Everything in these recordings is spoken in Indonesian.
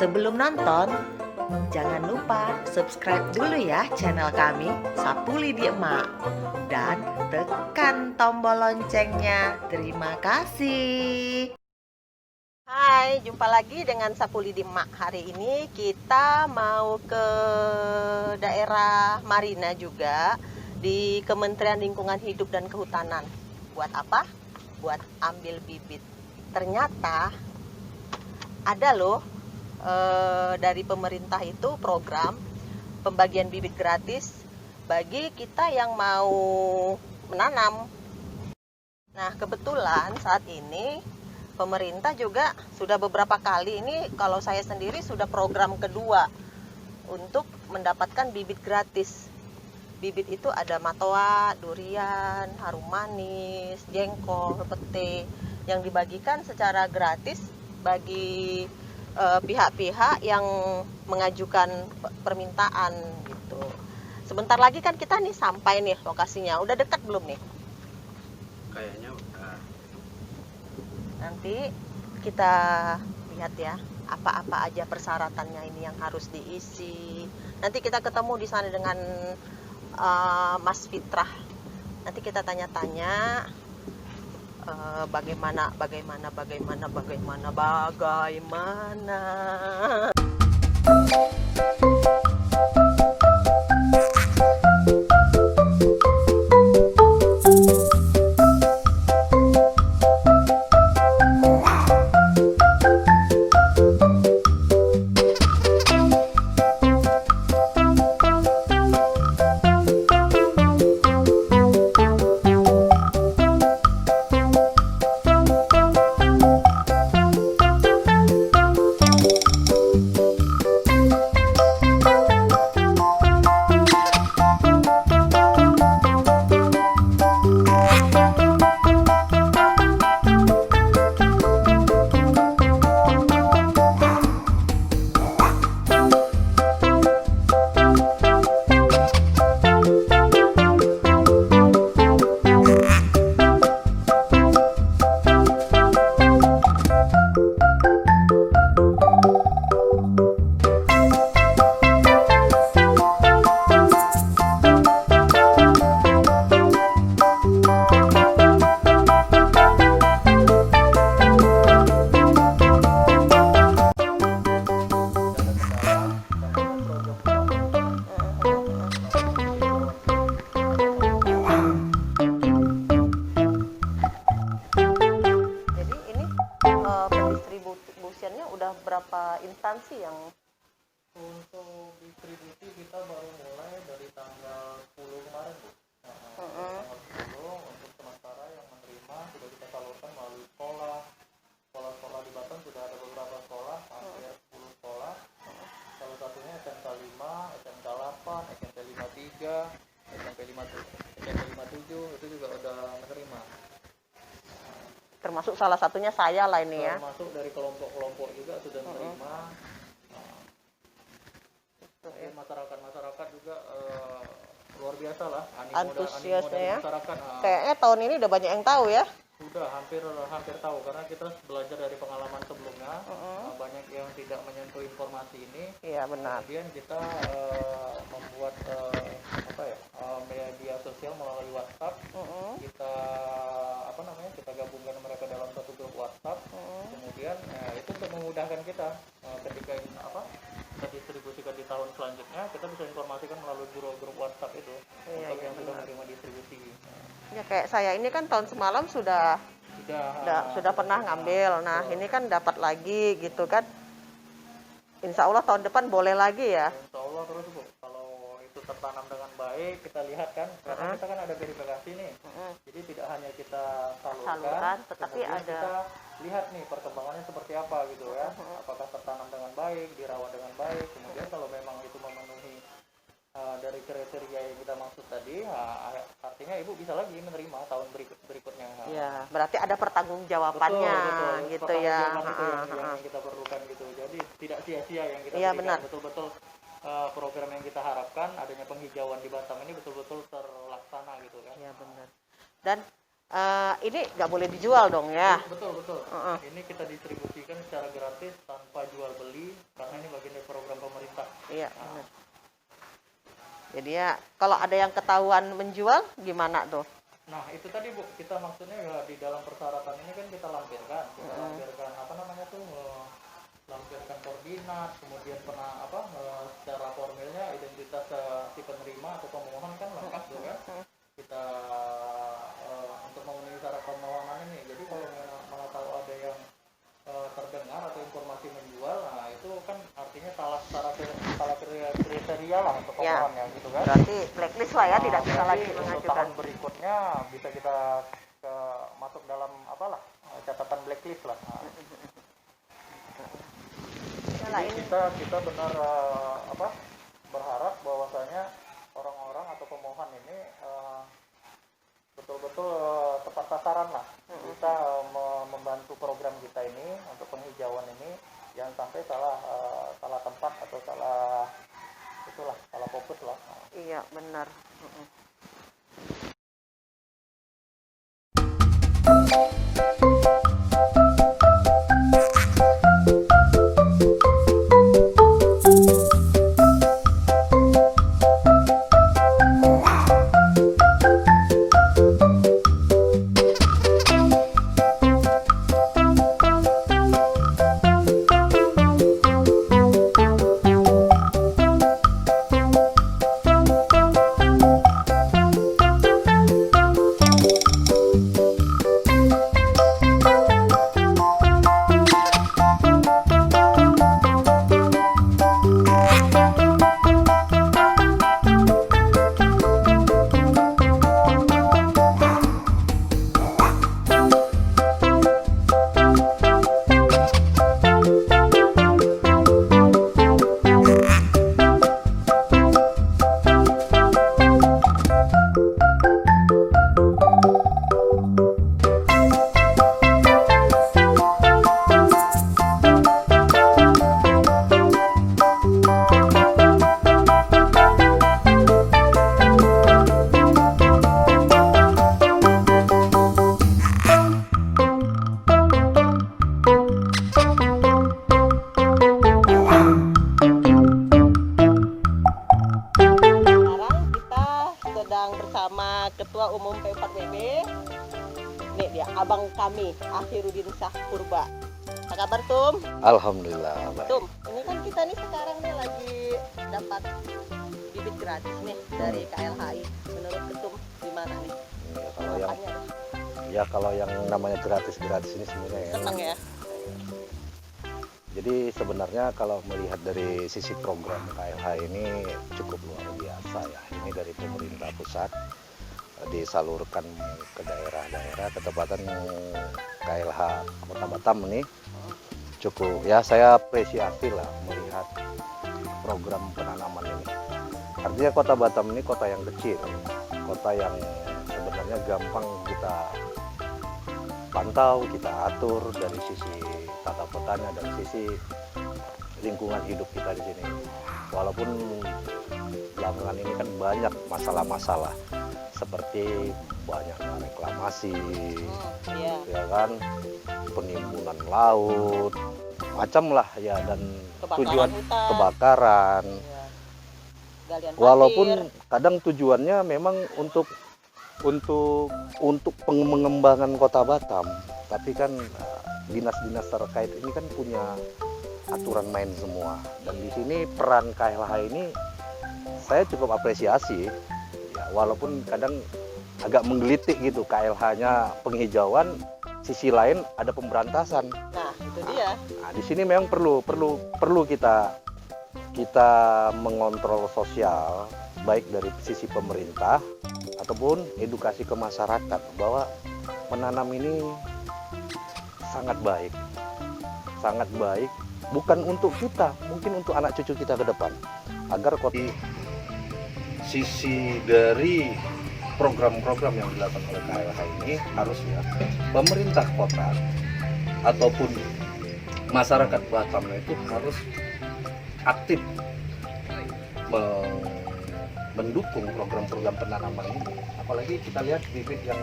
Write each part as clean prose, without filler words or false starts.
Sebelum nonton, jangan lupa subscribe dulu ya channel kami Sapu Lidi Emak dan tekan tombol loncengnya. Terima kasih. Hai, jumpa lagi dengan Sapu Lidi Emak. Hari ini kita mau ke daerah Marina juga, di Kementerian Lingkungan Hidup dan Kehutanan. Buat apa? Buat ambil bibit. Ternyata ada loh dari pemerintah itu program pembagian bibit gratis bagi kita yang mau menanam. Nah, kebetulan saat ini pemerintah juga sudah beberapa kali, ini kalau saya sendiri sudah program kedua untuk mendapatkan bibit gratis. Bibit itu ada matoa, durian, harum manis, jengkol, pete yang dibagikan secara gratis bagi pihak-pihak yang mengajukan permintaan gitu. Sebentar lagi kan kita nih sampai nih lokasinya. Udah dekat belum nih? Kayaknya udah. Nanti kita lihat ya, apa-apa aja persyaratannya ini yang harus diisi. Nanti kita ketemu di sana dengan Mas Fitrah. Nanti kita tanya-tanya bagaimana. Pendistribusiannya udah berapa instansi yang Untuk distribusi kita baru mulai dari tanggal 10 kemarin, Bu. Tanggal 10 untuk sementara yang menerima sudah kita salurkan melalui sekolah. Sekolah-sekolah di Batam sudah ada beberapa sekolah, hampir 10 sekolah. Salah satunya SMK 5, SMK 8, SMP 53, SMP 57 itu juga udah menerima. termasuk salah satunya saya lah ini ya. Termasuk dari kelompok-kelompok juga sudah menerima. Masyarakat juga luar biasa lah, antusiasnya ya. Masyarakat. Kayaknya tahun ini udah banyak yang tahu ya. Sudah hampir tahu karena kita belajar dari pengalaman sebelumnya. Banyak yang tidak menyentuh informasi ini. Iya benar. Kemudian kita membuat media sosial melalui WhatsApp. Kita gabungkan mereka dalam satu grup WhatsApp. Kemudian itu untuk memudahkan kita ketika kita distribusikan di tahun selanjutnya, kita bisa informasikan melalui grup WhatsApp itu untuk yang sudah menerima distribusi. Ya kayak saya ini kan tahun semalam sudah pernah ngambil. Nah ini kan dapat lagi gitu kan. Insya Allah tahun depan boleh lagi ya. Insya Allah terus, Bu. Kalau itu tertanam dengan baik, kita lihat kan, karena kita kan ada verifikasi nih. Jadi tidak hanya kita salurkan, tetapi kita lihat nih perkembangannya seperti apa gitu ya. Apakah tertanam dengan baik, dirawat dengan baik. Kemudian kalau memang itu memenuhi dari kriteria yang kita maksud tadi, artinya Ibu bisa lagi menerima tahun berikutnya. Ya, berarti ada pertanggungjawabannya gitu ya. Yang kita perlukan gitu. Jadi tidak sia-sia yang kita berikan. Benar. Betul-betul program yang kita harapkan adanya penghijauan di Batam ini betul-betul terlaksana gitu kan. Iya benar. Dan Ini nggak boleh dijual dong ya? Betul. Heeh. Ini kita distribusikan secara gratis tanpa jual beli karena ini bagian dari program pemerintah. Iya, benar. Jadi ya, kalau ada yang ketahuan menjual, gimana tuh? Nah, itu tadi Bu, kita maksudnya ya di dalam persyaratan ini kan kita lampirkan. Kita lampirkan apa namanya tuh, lampirkan koordinat, kemudian secara formilnya identitas si penerima atau pemohon kan lengkap tuh kan. Kita untuk memenuhi syarat permohonan ini. Jadi kalau mana tahu ada yang terdengar atau informasi menjual, nah itu kan artinya salah kriteria lah untuk pemohon ya gitu kan. Berarti blacklist lah ya, tidak bisa Berarti lagi untuk mengajukan. tahun berikutnya bisa kita masuk dalam catatan blacklist lah. Nah, Jadi ini kita benar berharap bahwasanya orang-orang atau pemohon ini betul-betul tepat sasaran lah, bisa membantu program kita ini untuk penghijauan ini, jangan sampai salah tempat atau salah fokus lah. iya benar. Bersama Ketua Umum P4WB, nih dia abang kami Akhirudin Syah Purba. Apa kabar Tum? Alhamdulillah baik. Tum, ini kan kita nih sekarang nih lagi dapat bibit gratis nih dari KLHI. Menurut Ketum gimana nih? Kalau yang namanya gratis ini sebenarnya Senang ya? Jadi sebenarnya kalau melihat dari sisi program KLH ini cukup luar biasa ya. Ini dari pemerintah pusat disalurkan ke daerah-daerah, ketepatan KLH Kota Batam ini cukup ya, saya apresiasi lah melihat program penanaman ini. Artinya Kota Batam ini kota yang kecil, kota yang sebenarnya gampang kita pantau, kita atur dari sisi tata kotanya dan sisi lingkungan hidup kita di sini. Walaupun belakangan ini kan banyak masalah-masalah seperti banyaknya reklamasi, ya kan, penimbunan laut, macam lah ya, dan tujuan hutan, kebakaran. Galian Walaupun pasir. kadang tujuannya memang untuk pengembangan Kota Batam, tapi kan dinas-dinas terkait ini kan punya aturan main semua, dan di sini peran KLH ini saya cukup apresiasi ya, walaupun kadang agak menggelitik gitu, KLH-nya penghijauan, sisi lain ada pemberantasan. Nah itu dia. Nah, di sini memang perlu kita mengontrol sosial, baik dari sisi pemerintah ataupun edukasi ke masyarakat bahwa menanam ini sangat baik, bukan untuk kita, mungkin untuk anak cucu kita ke depan, agar kota sisi dari program-program yang dilakukan oleh KLH ini harusnya pemerintah kota ataupun masyarakat Batam itu harus aktif mendukung program-program penanaman ini. Apalagi kita lihat bibit yang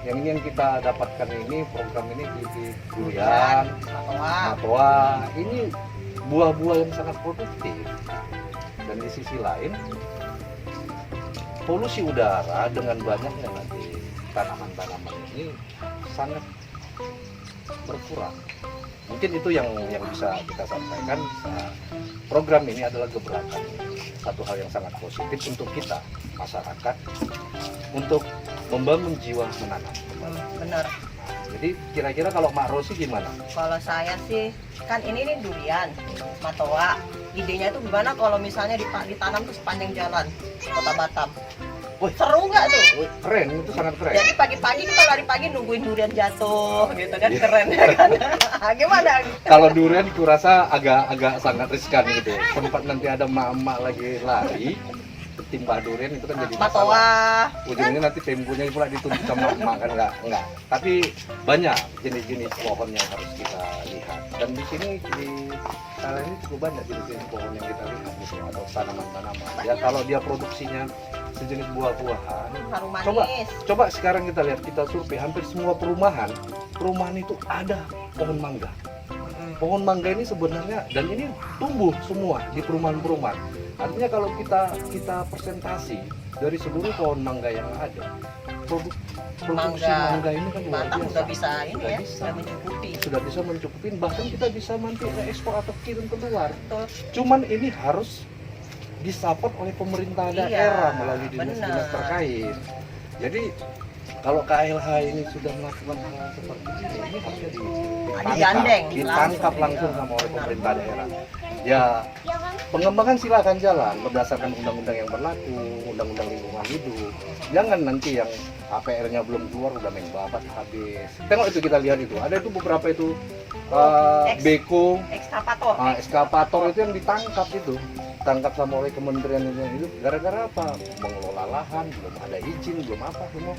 ini yang kita dapatkan ini, program ini bibit durian, matoa, ini buah-buah yang sangat produktif. Dan di sisi lain, polusi udara dengan banyaknya nanti tanaman-tanaman ini sangat berkurang. Mungkin itu yang bisa kita sampaikan. Program ini adalah gebrakan, satu hal yang sangat positif untuk kita masyarakat untuk membangun jiwa menanam. Benar. Jadi kira-kira kalau Mak Rosi gimana? Kalau saya sih, kan ini nih durian, matoa. Idenya itu gimana kalau misalnya ditanam tuh sepanjang jalan Kota Batam? Wih, Seru nggak tuh? keren, itu sangat keren. Jadi pagi-pagi kita lari pagi nungguin durian jatuh, gitu kan, keren ya kan? Gimana? Kalau durian kurasa agak sangat riskan gitu. Sempat nanti ada emak-emak lagi lari, timbah durian itu kan jadi masalah. Matoa. Ujungnya nanti tembunya pula dituntut sama emak kan enggak. Tapi banyak jenis-jenis pohon yang harus kita lihat. Dan di sini di Kala ini cukup banyak jenis-jenis pohon yang kita lihat gitu, atau tanaman-tanaman. Ya kalau dia produksinya sejenis buah-buahan. Harum manis. Coba sekarang kita lihat, kita survei hampir semua perumahan itu ada pohon mangga. Pohon mangga ini sebenarnya, dan ini tumbuh semua di perumahan-perumahan. Artinya kalau kita presentasi dari seluruh pohon mangga yang ada, produksi mangga ini kan luar Batam biasa. udah bisa ini Sudah ya, bisa. sudah mencukupi. Sudah bisa mencukupi, bahkan kita bisa nanti ekspor atau kirim keluar. Betul. Cuman ini harus disupport oleh pemerintah Iya, daerah melalui dinas-dinas benar. terkait. Jadi kalau KLH ini sudah melakukan hal seperti ini harusnya Digandeng, ditangkap langsung sama oleh pemerintah daerah. Ya, pengembangan silakan jalan berdasarkan undang-undang yang berlaku, undang-undang lingkungan hidup. Jangan nanti yang APR-nya belum keluar udah main babat habis. Tengok itu, kita lihat itu. Ada itu beberapa itu beko, ekskavator itu yang ditangkap itu. Tangkap sama oleh Kementerian Lingkungan Hidup gara-gara apa? Mengelola lahan, belum ada izin, belum apa semua.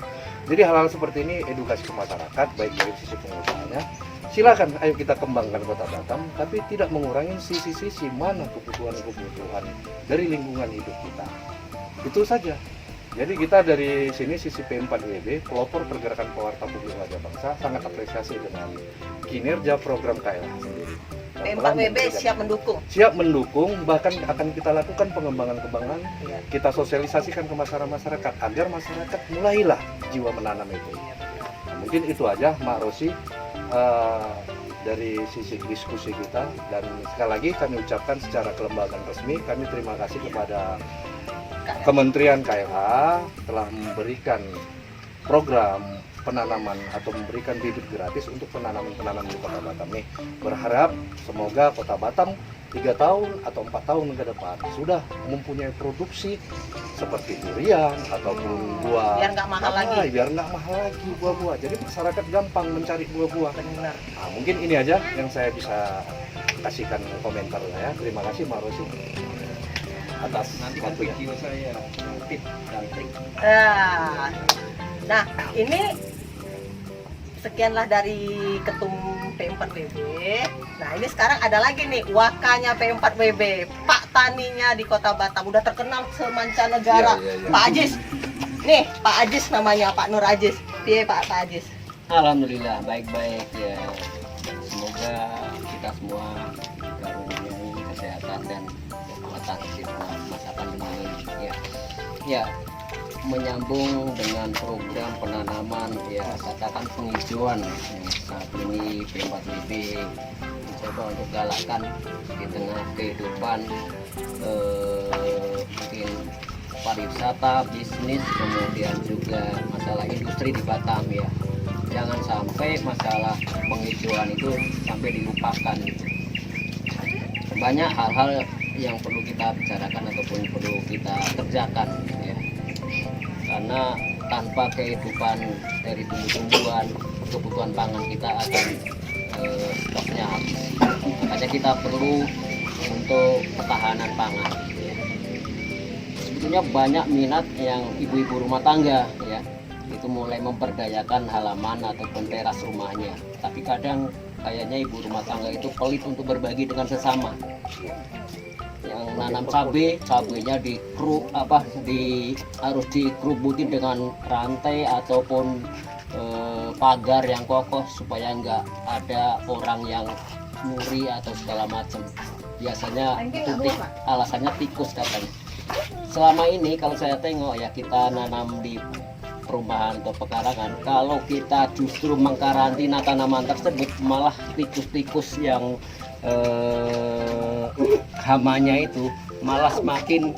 Jadi hal-hal seperti ini edukasi ke masyarakat, baik dari sisi pengusahanya. Silakan, ayo kita kembangkan Kota Batam, tapi tidak mengurangi sisi-sisi mana kebutuhan-kebutuhan dari lingkungan hidup kita. Itu saja. Jadi kita dari sini sisi P4WB, pelopor pergerakan pewarta publik wajah bangsa, sangat apresiasi dengan kinerja program KLH sendiri. P4WB siap mendukung. Siap mendukung, bahkan akan kita lakukan pengembangan-pengembangan, Iya. kita sosialisasikan ke masyarakat agar masyarakat mulailah jiwa menanam itu. Nah, mungkin itu aja Mak Rosi dari sisi diskusi kita, dan sekali lagi kami ucapkan secara kelembagaan resmi kami terima kasih kepada Kementerian KLH telah memberikan program penanaman atau memberikan bibit gratis untuk penanaman-penanaman di Kota Batam nih. Berharap semoga Kota Batam 3 tahun atau 4 tahun ke depan sudah mempunyai produksi seperti durian ataupun buah. Biar nggak mahal lagi. Biar nggak mahal lagi buah-buah. Jadi masyarakat gampang mencari buah-buah. Benar. Nah, mungkin ini aja yang saya bisa kasihkan komentar saya. Terima kasih Mak Rosi atas waktunya. saya tip dan trik. Nah, ini sekianlah dari ketum P4WB. Nah, ini sekarang ada lagi nih wakanya P4WB, Pak Taninya di Kota Batam, udah terkenal semancanegara. Iya. Pak Ajis. Nih, Pak Ajis namanya, Pak Nur Ajis. Piye Pak Ajis? Alhamdulillah baik-baik ya. Semoga kita semua dikaruniai kesehatan dan kekuatan di masa pandemi ini. Ya, menyambung dengan program penanaman ya, katakan penghijauan saat ini P4WB mencoba untuk galakkan di tengah kehidupan mungkin pariwisata, bisnis, kemudian juga masalah industri di Batam ya. Jangan sampai masalah penghijauan itu sampai dilupakan. Banyak hal-hal yang perlu kita bicarakan ataupun perlu kita kerjakan ya. Karena tanpa kehidupan dari tumbuh-tumbuhan, kebutuhan pangan kita akan stoknya habis. Makanya kita perlu untuk ketahanan pangan. Sebetulnya banyak minat yang ibu-ibu rumah tangga ya, itu mulai memperdayakan halaman ataupun teras rumahnya. Tapi kadang kayaknya ibu rumah tangga itu pelit untuk berbagi dengan sesama. Yang nanam cabenya harus dikerubutin dengan rantai ataupun pagar yang kokoh supaya nggak ada orang yang nyuri atau segala macam. Biasanya itu alasannya tikus katanya. Selama ini kalau saya tengok ya, kita nanam di perumahan atau pekarangan, kalau kita justru mengkarantina tanaman tersebut, malah tikus-tikus yang hamanya itu malah semakin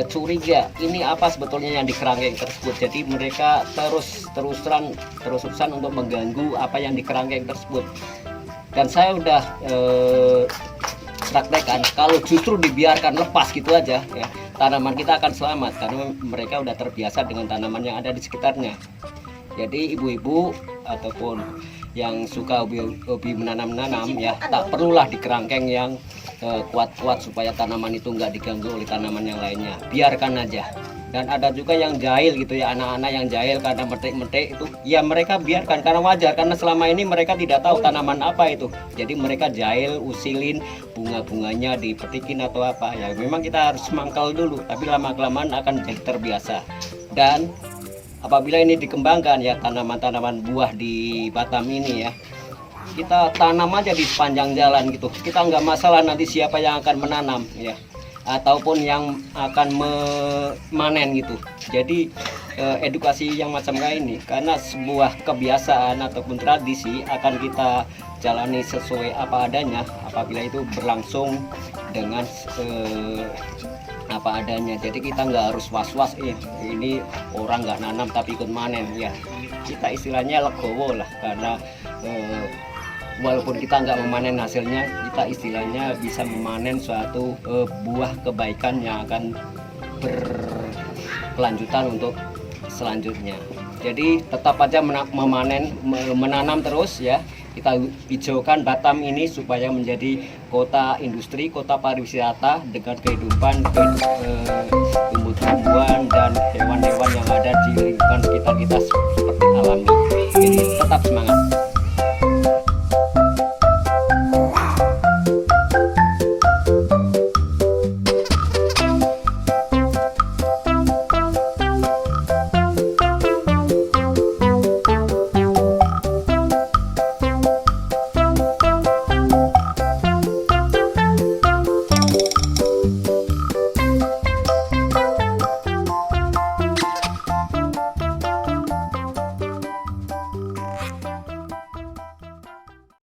curiga ini apa sebetulnya yang di kerangkeng tersebut. Jadi mereka terusan untuk mengganggu apa yang di kerangkeng tersebut. Dan saya udah praktekkan, kalau justru dibiarkan lepas gitu aja ya, tanaman kita akan selamat karena mereka udah terbiasa dengan tanaman yang ada di sekitarnya. Jadi ibu-ibu ataupun yang suka hobi menanam ya, tak perlulah di kerangkeng yang kuat-kuat supaya tanaman itu nggak diganggu oleh tanaman yang lainnya, biarkan aja. Dan ada juga yang jahil gitu ya, anak-anak yang jahil karena metik-metik itu ya, mereka biarkan karena wajar, karena selama ini mereka tidak tahu tanaman apa itu. Jadi mereka jahil, usilin bunga-bunganya dipetikin atau apa ya. Memang kita harus mangkal dulu, tapi lama-kelamaan akan jadi terbiasa. Dan apabila ini dikembangkan ya, tanaman-tanaman buah di Batam ini ya, kita tanam aja di sepanjang jalan gitu. Kita nggak masalah nanti siapa yang akan menanam ya, ataupun yang akan memanen gitu. Jadi edukasi yang macam kayak ini, karena sebuah kebiasaan ataupun tradisi akan kita jalani sesuai apa adanya apabila itu berlangsung dengan apa adanya. Jadi kita nggak harus was-was ini orang nggak nanam tapi ikut manen ya. Kita istilahnya legowo lah, karena walaupun kita nggak memanen hasilnya, kita istilahnya bisa memanen suatu buah kebaikan yang akan berkelanjutan untuk selanjutnya. Jadi tetap aja menanam terus ya. Kita hijaukan Batam ini supaya menjadi kota industri, kota pariwisata dengan kehidupan tumbuh-tumbuhan dan hewan-hewan yang ada di lingkungan sekitar kita seperti alami. Jadi tetap semangat.